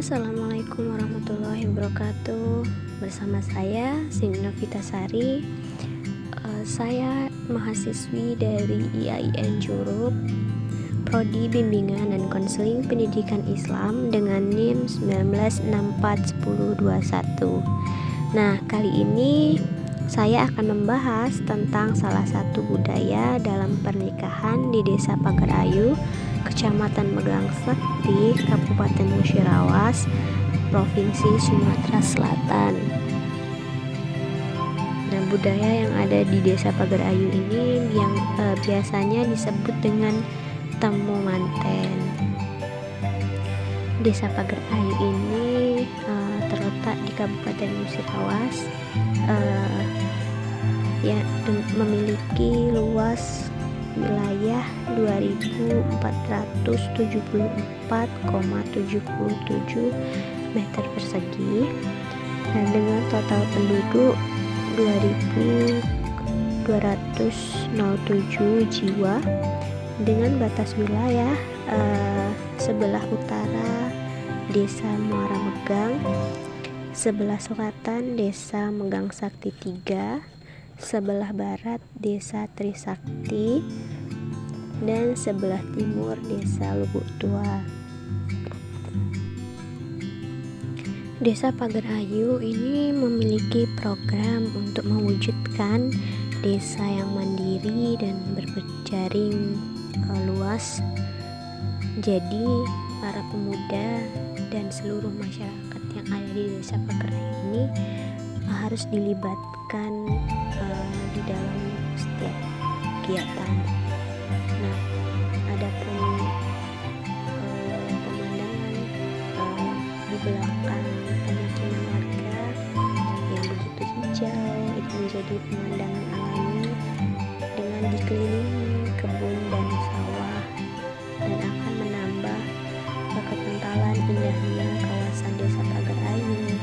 Assalamualaikum warahmatullahi wabarakatuh. Bersama saya Sini Novitasari. Saya mahasiswi dari IAIN Curup, Prodi Bimbingan dan Konseling Pendidikan Islam dengan NIM 19641021. Nah, kali ini saya akan membahas tentang salah satu budaya dalam pernikahan di Desa Pagarayu, Kecamatan Megang Sakti, Kabupaten Musirawas, Provinsi Sumatera Selatan. Nah, budaya yang ada di Desa Pagarayu ini yang biasanya disebut dengan temu manten. Desa Pagarayu ini terletak di Kabupaten Musirawas, memiliki luas wilayah 2474,77 meter persegi dan dengan total penduduk 2207 jiwa, dengan batas wilayah sebelah utara Desa Muara Megang, sebelah selatan Desa Megang Sakti 3, sebelah barat Desa Trisakti, dan sebelah timur Desa Lubuk Tua. Desa Pagarayu ini memiliki program untuk mewujudkan desa yang mandiri dan berjejaring luas. Jadi para pemuda dan seluruh masyarakat yang ada di Desa Pagarayu ini harus dilibatkan di dalam setiap kegiatan. Nah, ada pun pemandangan di belakang pemukiman warga yang begitu hijau, itu menjadi pemandangan alami dengan dikelilingi kebun dan sawah, dan akan menambah kekentalan indahnya kawasan Desa Pagarayu,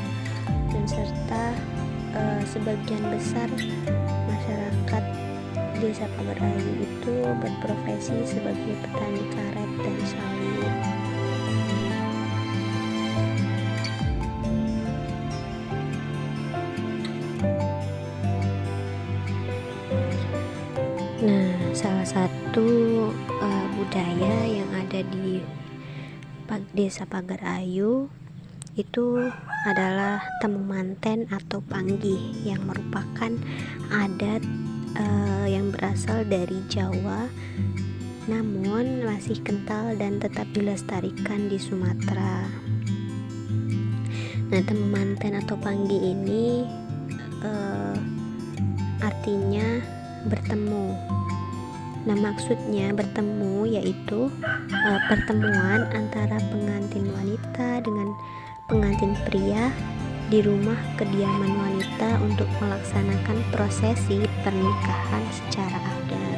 dan serta sebagian besar masyarakat Desa Pagarayu itu berprofesi sebagai petani karet dan sawit. Nah, salah satu budaya yang ada di Desa Pagarayu itu adalah temu manten atau panggih, yang merupakan adat yang berasal dari Jawa namun masih kental dan tetap dilestarikan di Sumatera. Nah, temu manten atau panggih ini artinya bertemu. Nah, maksudnya bertemu yaitu pertemuan antara pengantin wanita dengan pengantin pria di rumah kediaman wanita untuk melaksanakan prosesi pernikahan secara adat.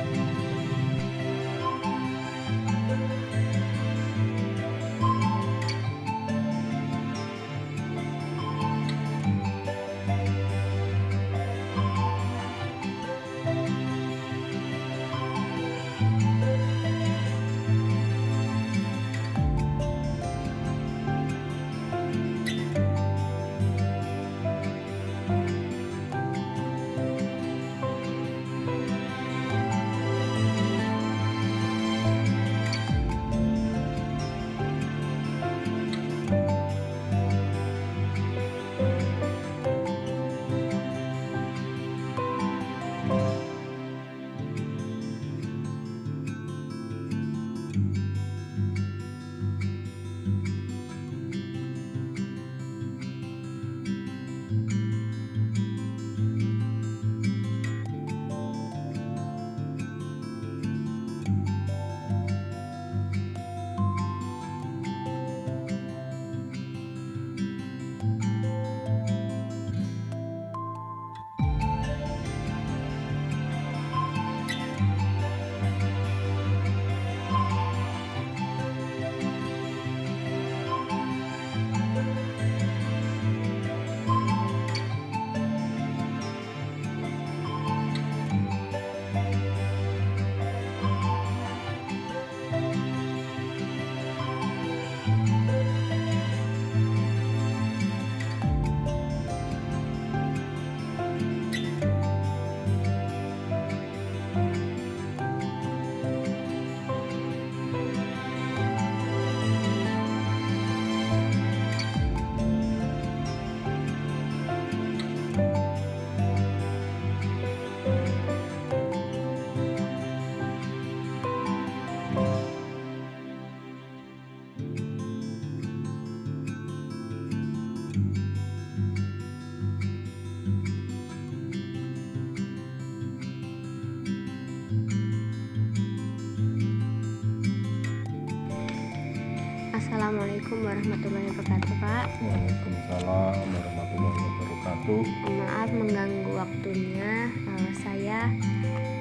Assalamualaikum warahmatullahi wabarakatuh, Pak. Waalaikumsalam warahmatullahi wabarakatuh. Maaf mengganggu waktunya. Saya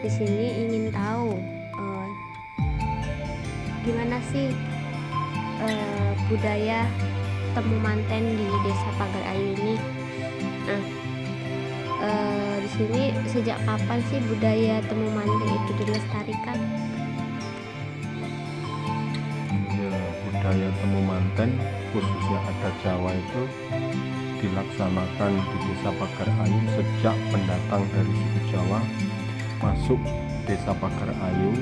di sini ingin tahu gimana sih budaya temu manten di Desa Pagar Ayu ini. Nah, di sini sejak kapan sih budaya temu manten itu dilestarikan? Budaya temu manten khususnya adat Jawa itu dilaksanakan di Desa Pagar Ayu sejak pendatang dari suku Jawa masuk Desa Pagar Ayu.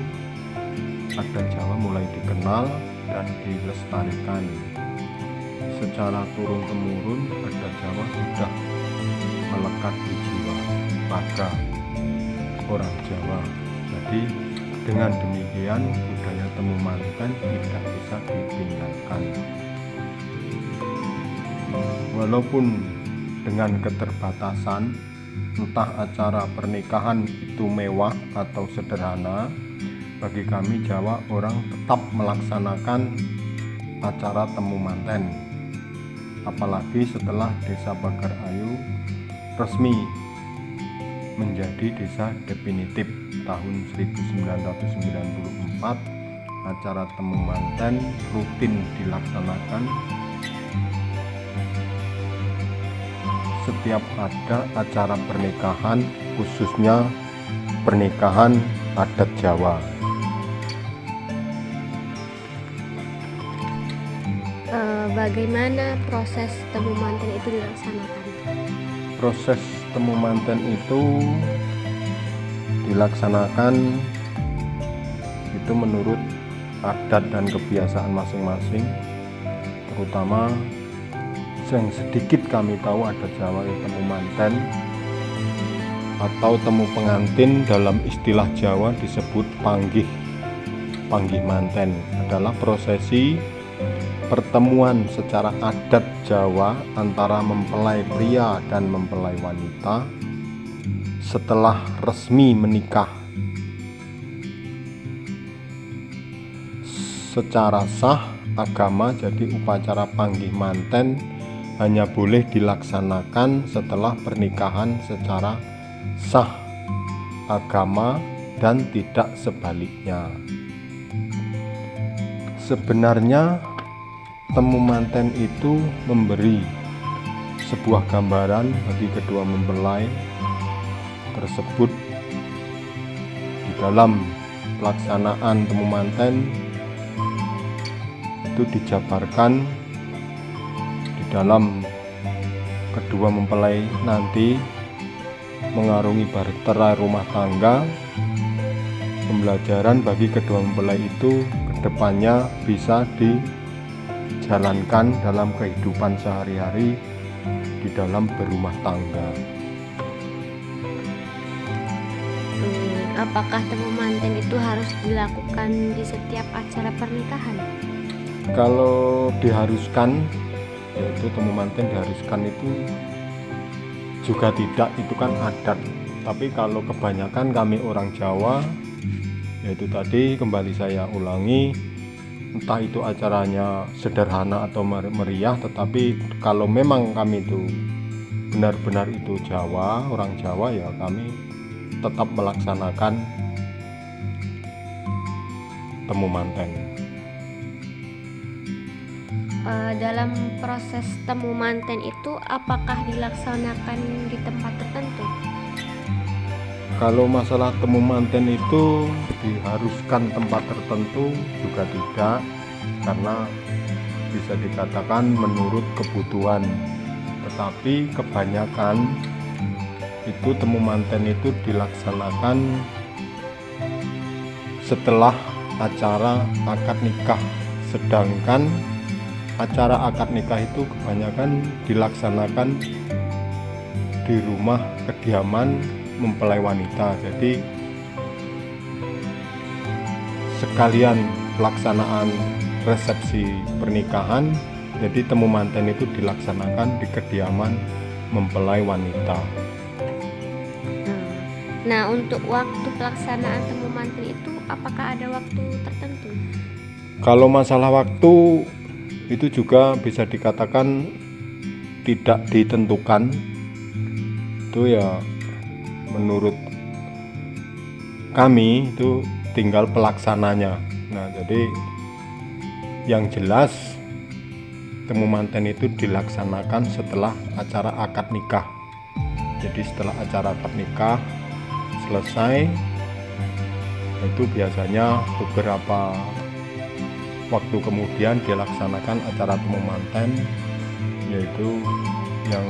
Adat Jawa mulai dikenal dan dilestarikan secara turun-temurun. Adat Jawa sudah melekat di jiwa raga orang Jawa. Jadi dengan demikian budaya temu manten tidak bisa ditinggalkan. Walaupun dengan keterbatasan, entah acara pernikahan itu mewah atau sederhana, bagi kami Jawa orang tetap melaksanakan acara temu manten. Apalagi setelah Desa Pagar Ayu resmi menjadi desa definitif tahun 1994, acara temu manten rutin dilaksanakan setiap ada acara pernikahan, khususnya pernikahan adat Jawa. Bagaimana proses temu manten itu dilaksanakan? Proses temu manten itu dilaksanakan itu menurut adat dan kebiasaan masing-masing, terutama yang sedikit kami tahu adat Jawa itu temu manten atau temu pengantin dalam istilah Jawa disebut panggih manten adalah prosesi pertemuan secara adat Jawa antara mempelai pria dan mempelai wanita setelah resmi menikah secara sah agama. Jadi upacara panggih manten hanya boleh dilaksanakan setelah pernikahan secara sah agama dan tidak sebaliknya. Sebenarnya temu manten itu memberi sebuah gambaran bagi kedua mempelai tersebut. Di dalam pelaksanaan temu manten itu dijabarkan di dalam kedua mempelai nanti mengarungi bahtera rumah tangga. Pembelajaran bagi kedua mempelai itu kedepannya bisa dijalankan dalam kehidupan sehari-hari di dalam berumah tangga. Apakah temu manten itu harus dilakukan di setiap acara pernikahan? Kalau diharuskan, yaitu temu manten diharuskan itu juga tidak, itu kan adat. Tapi kalau kebanyakan kami orang Jawa, yaitu tadi kembali saya ulangi, entah itu acaranya sederhana atau meriah, tetapi kalau memang kami itu benar-benar itu Jawa, orang Jawa, ya kami tetap melaksanakan temu manten. Dalam proses temu manten itu apakah dilaksanakan di tempat tertentu? Kalau masalah temu manten itu diharuskan tempat tertentu juga tidak, karena bisa dikatakan menurut kebutuhan. Tetapi kebanyakan itu temu manten itu dilaksanakan setelah acara akad nikah. Sedangkan acara akad nikah itu kebanyakan dilaksanakan di rumah kediaman mempelai wanita. Jadi sekalian pelaksanaan resepsi pernikahan, jadi temu manten itu dilaksanakan di kediaman mempelai wanita. Nah, untuk waktu pelaksanaan temu manten itu apakah ada waktu tertentu? Kalau masalah waktu itu juga bisa dikatakan tidak ditentukan. Itu ya menurut kami itu tinggal pelaksananya. Nah, jadi yang jelas temu manten itu dilaksanakan setelah acara akad nikah. Jadi setelah acara akad nikah selesai, itu biasanya beberapa waktu kemudian dilaksanakan acara temu manten, yaitu yang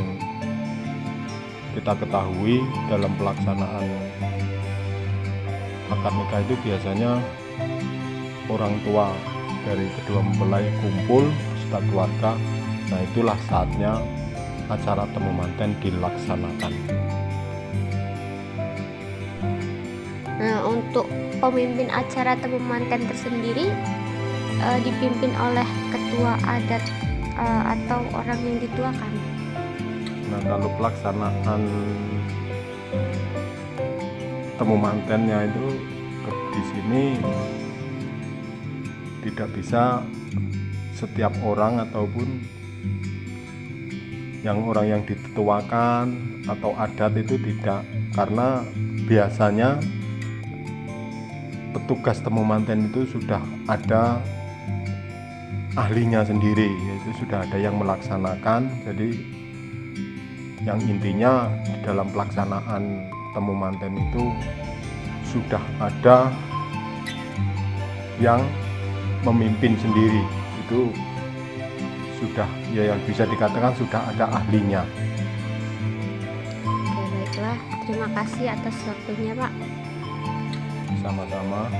kita ketahui dalam pelaksanaan akad nikah itu biasanya orang tua dari kedua mempelai kumpul serta keluarga. Nah, itulah saatnya acara temu manten dilaksanakan. Nah, untuk pemimpin acara temu manten tersendiri dipimpin oleh ketua adat atau orang yang dituakan. Nah, kalau pelaksanaan temu mantennya itu di sini tidak bisa setiap orang ataupun orang yang dituakan atau adat itu tidak, karena biasanya petugas temu manten itu sudah ada ahlinya sendiri, yaitu sudah ada yang melaksanakan. Jadi yang intinya di dalam pelaksanaan temu manten itu sudah ada yang memimpin sendiri, itu sudah ya yang bisa dikatakan sudah ada ahlinya. Oke, baiklah, terima kasih atas waktunya, Pak. Sama-sama.